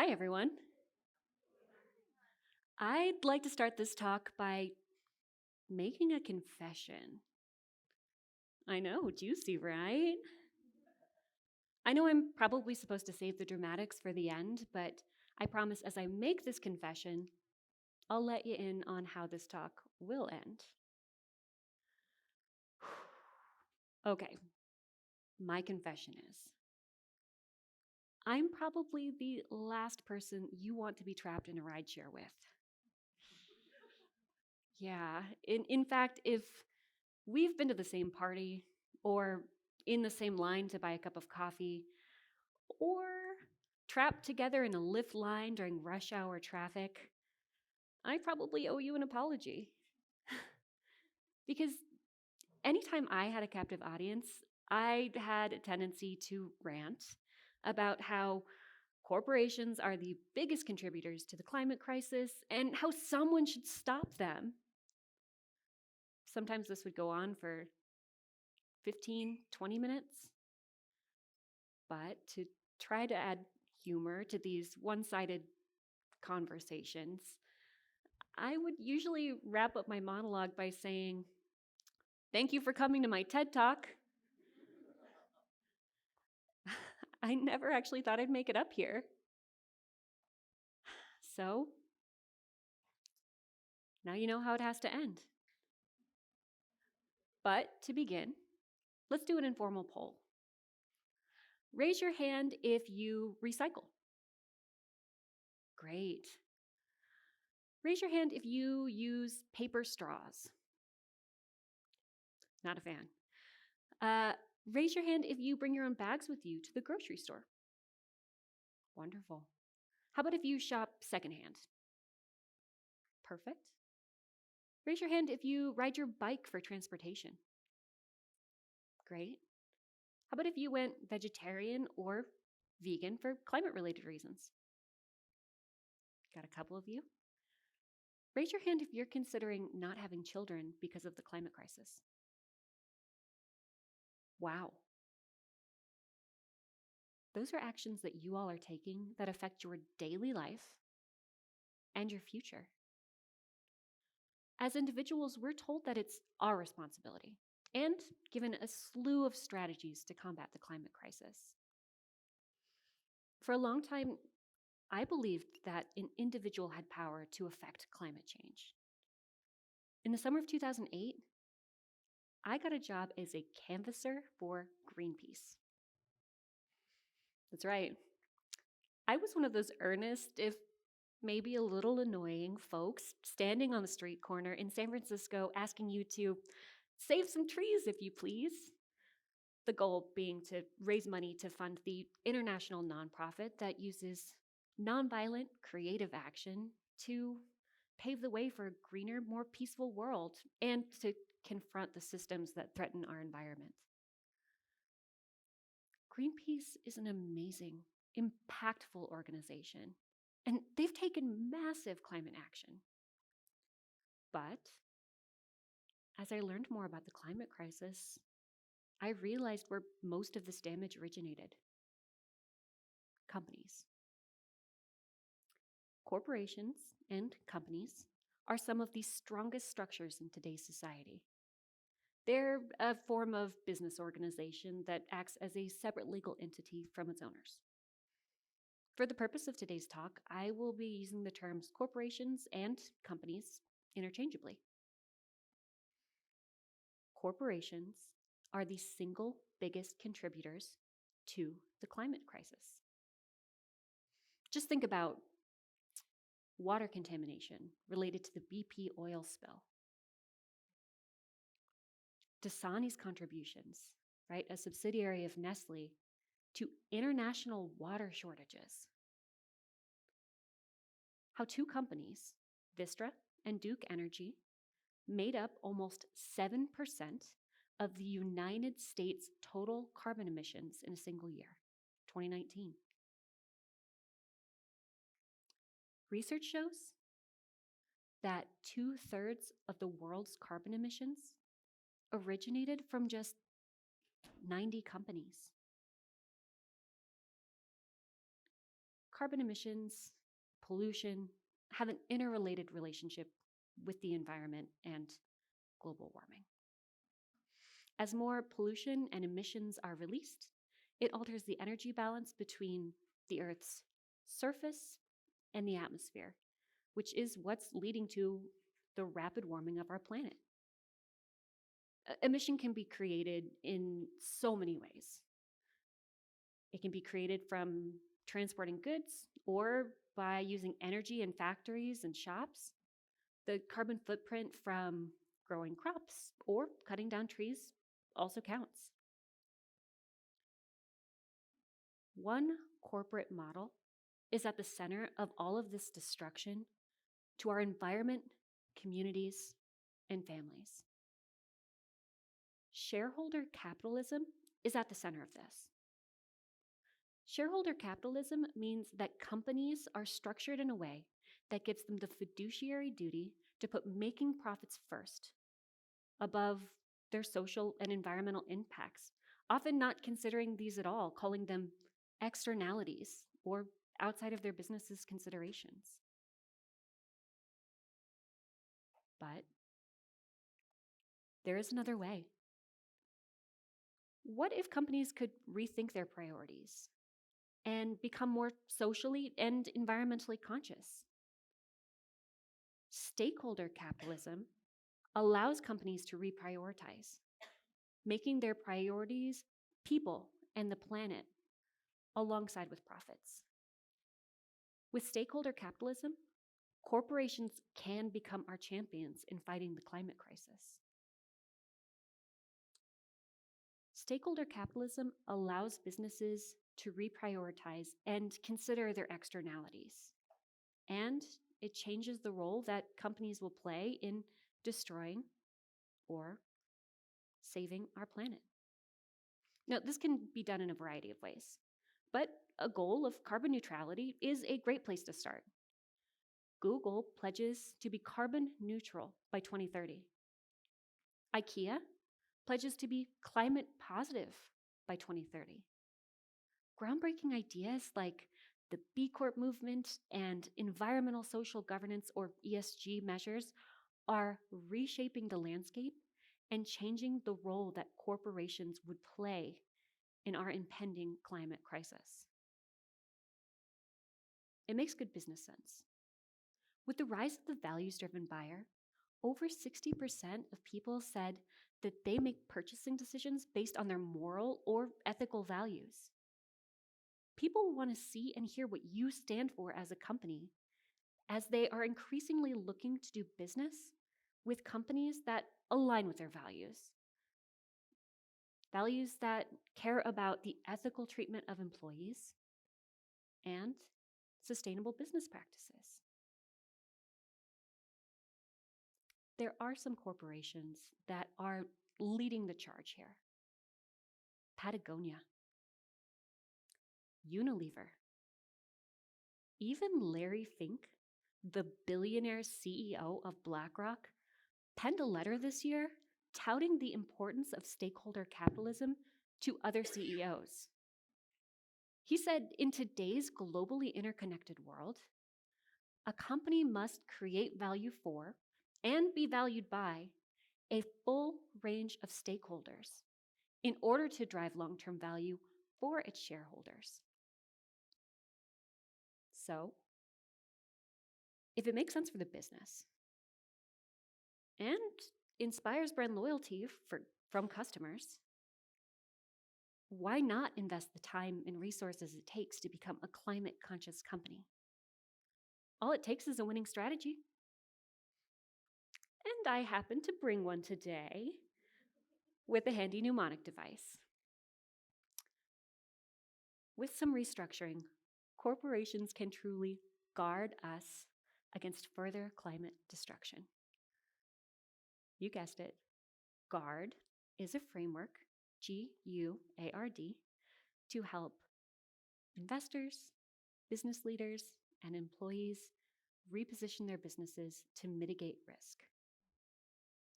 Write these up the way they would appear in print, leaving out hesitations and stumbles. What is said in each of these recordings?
Hi, everyone. I'd like to start this talk by making a confession. I know, juicy, right? I know I'm probably supposed to save the dramatics for the end, but I promise as I make this confession, I'll let you in on how this talk will end. Okay, my confession is I'm probably the last person you want to be trapped in a rideshare with. Yeah, in fact, if we've been to the same party, or in the same line to buy a cup of coffee, or trapped together in a lift line during rush hour traffic, I probably owe you an apology. Because anytime I had a captive audience, I had a tendency to rant about how corporations are the biggest contributors to the climate crisis and how someone should stop them. Sometimes this would go on for 15, 20 minutes. But to try to add humor to these one-sided conversations, I would usually wrap up my monologue by saying, "Thank you for coming to my TED Talk." I never actually thought I'd make it up here. So, now you know how it has to end. But to begin, let's do an informal poll. Raise your hand if you recycle. Great. Raise your hand if you use paper straws. Not a fan. Raise your hand if you bring your own bags with you to the grocery store. Wonderful. How about if you shop secondhand? Perfect. Raise your hand if you ride your bike for transportation. Great. How about if you went vegetarian or vegan for climate-related reasons? Got a couple of you. Raise your hand if you're considering not having children because of the climate crisis. Wow. Those are actions that you all are taking that affect your daily life and your future. As individuals, we're told that it's our responsibility and given a slew of strategies to combat the climate crisis. For a long time, I believed that an individual had power to affect climate change. In the summer of 2008, I got a job as a canvasser for Greenpeace. That's right. I was one of those earnest, if maybe a little annoying folks standing on the street corner in San Francisco asking you to save some trees, if you please. The goal being to raise money to fund the international nonprofit that uses nonviolent creative action to pave the way for a greener, more peaceful world and to confront the systems that threaten our environment. Greenpeace is an amazing, impactful organization, and they've taken massive climate action. But as I learned more about the climate crisis, I realized where most of this damage originated. Companies. Corporations and companies are some of the strongest structures in today's society. They're a form of business organization that acts as a separate legal entity from its owners. For the purpose of today's talk, I will be using the terms corporations and companies interchangeably. Corporations are the single biggest contributors to the climate crisis. Just think about water contamination related to the BP oil spill. Dasani's contributions, right, a subsidiary of Nestle, to international water shortages. How two companies, Vistra and Duke Energy, made up almost 7% of the United States' total carbon emissions in a single year, 2019. Research shows that 2/3 of the world's carbon emissions originated from just 90 companies. carbon emissions, pollution have an interrelated relationship with the environment and global warming. As more pollution and emissions are released, it alters the energy balance between the Earth's surface and the atmosphere, which is what's leading to the rapid warming of our planet. Emission can be created in so many ways. It can be created from transporting goods or by using energy in factories and shops. The carbon footprint from growing crops or cutting down trees also counts. One corporate model is at the center of all of this destruction to our environment, communities, and families. Shareholder capitalism is at the center of this. Shareholder capitalism means that companies are structured in a way that gives them the fiduciary duty to put making profits first, above their social and environmental impacts, often not considering these at all, calling them externalities or outside of their business's considerations. But there is another way. What if companies could rethink their priorities and become more socially and environmentally conscious? Stakeholder capitalism allows companies to reprioritize, making their priorities people and the planet alongside with profits. With stakeholder capitalism, corporations can become our champions in fighting the climate crisis. Stakeholder capitalism allows businesses to reprioritize and consider their externalities. And it changes the role that companies will play in destroying or saving our planet. Now, this can be done in a variety of ways, but a goal of carbon neutrality is a great place to start. Google pledges to be carbon neutral by 2030. IKEA pledges to be climate positive by 2030. Groundbreaking ideas like the B Corp movement and environmental social governance or ESG measures are reshaping the landscape and changing the role that corporations would play in our impending climate crisis. It makes good business sense. With the rise of the values-driven buyer, over 60% of people said that they make purchasing decisions based on their moral or ethical values. People want to see and hear what you stand for as a company, as they are increasingly looking to do business with companies that align with their values. Values that care about the ethical treatment of employees and sustainable business practices. There are some corporations that are leading the charge here. Patagonia, Unilever, even Larry Fink, the billionaire CEO of BlackRock, penned a letter this year touting the importance of stakeholder capitalism to other CEOs. He said, in today's globally interconnected world, a company must create value for and be valued by a full range of stakeholders in order to drive long-term value for its shareholders. So, if it makes sense for the business and inspires brand loyalty from customers, why not invest the time and resources it takes to become a climate-conscious company? All it takes is a winning strategy. And I happen to bring one today with a handy mnemonic device. With some restructuring, corporations can truly guard us against further climate destruction. You guessed it. GUARD is a framework, GUARD, to help investors, business leaders, and employees reposition their businesses to mitigate risk.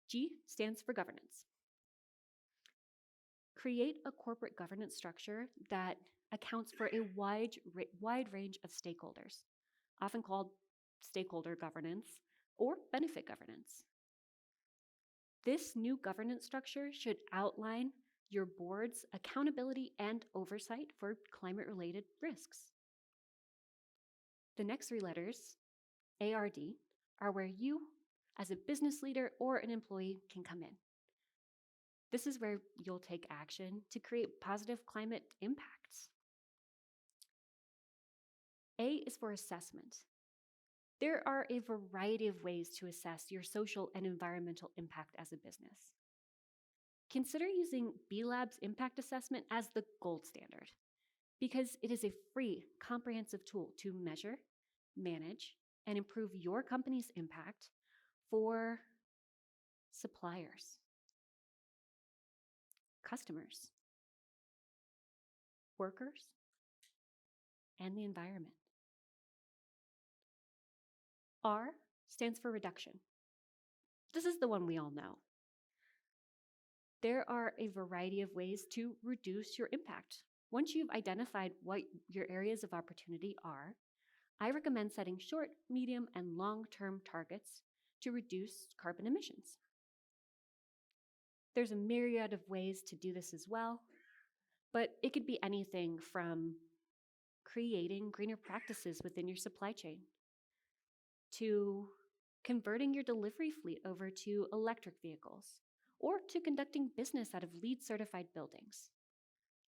G stands for governance. Create a corporate governance structure that accounts for a wide range of stakeholders, often called stakeholder governance or benefit governance. This new governance structure should outline your board's accountability and oversight for climate-related risks. The next three letters, ARD, are where you, as a business leader or an employee, can come in. This is where you'll take action to create positive climate impacts. A is for assessment. There are a variety of ways to assess your social and environmental impact as a business. Consider using B-Lab's impact assessment as the gold standard because it is a free, comprehensive tool to measure, manage, and improve your company's impact for suppliers, customers, workers, and the environment. R stands for reduction. This is the one we all know. There are a variety of ways to reduce your impact. Once you've identified what your areas of opportunity are, I recommend setting short, medium, and long-term targets to reduce carbon emissions. There's a myriad of ways to do this as well, but it could be anything from creating greener practices within your supply chain to converting your delivery fleet over to electric vehicles, or to conducting business out of LEED certified buildings.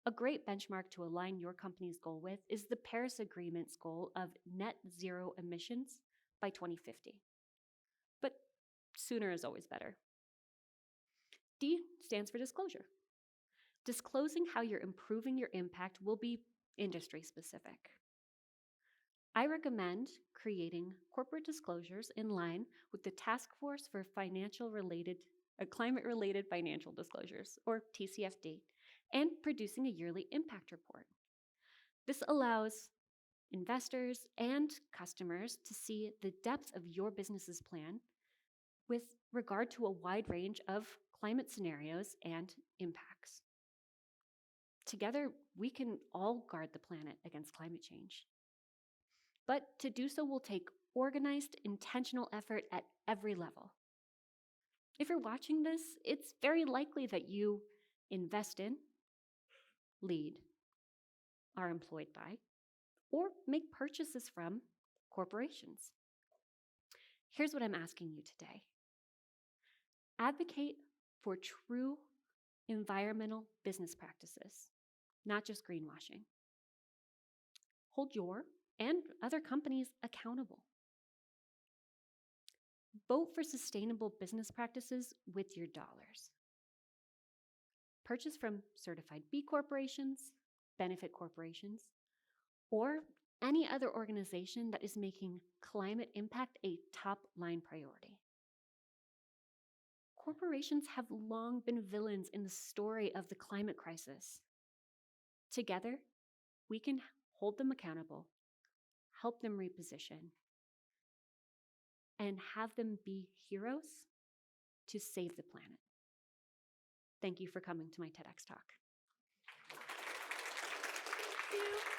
A great benchmark to align your company's goal with is the Paris Agreement's goal of net zero emissions by 2050. But sooner is always better. D stands for disclosure. Disclosing how you're improving your impact will be industry specific. I recommend creating corporate disclosures in line with the Task Force for Climate-Related Financial Disclosures, or TCFD, and producing a yearly impact report. This allows investors and customers to see the depth of your business's plan with regard to a wide range of climate scenarios and impacts. Together, we can all guard the planet against climate change. But to do so will take organized, intentional effort at every level. If you're watching this, it's very likely that you invest in, lead, are employed by, or make purchases from corporations. Here's what I'm asking you today. Advocate for true environmental business practices, not just greenwashing. Hold your and other companies accountable. Vote for sustainable business practices with your dollars. Purchase from certified B corporations, benefit corporations, or any other organization that is making climate impact a top-line priority. Corporations have long been villains in the story of the climate crisis. Together, we can hold them accountable, help them reposition, and have them be heroes to save the planet. Thank you for coming to my TEDx talk. Thank you.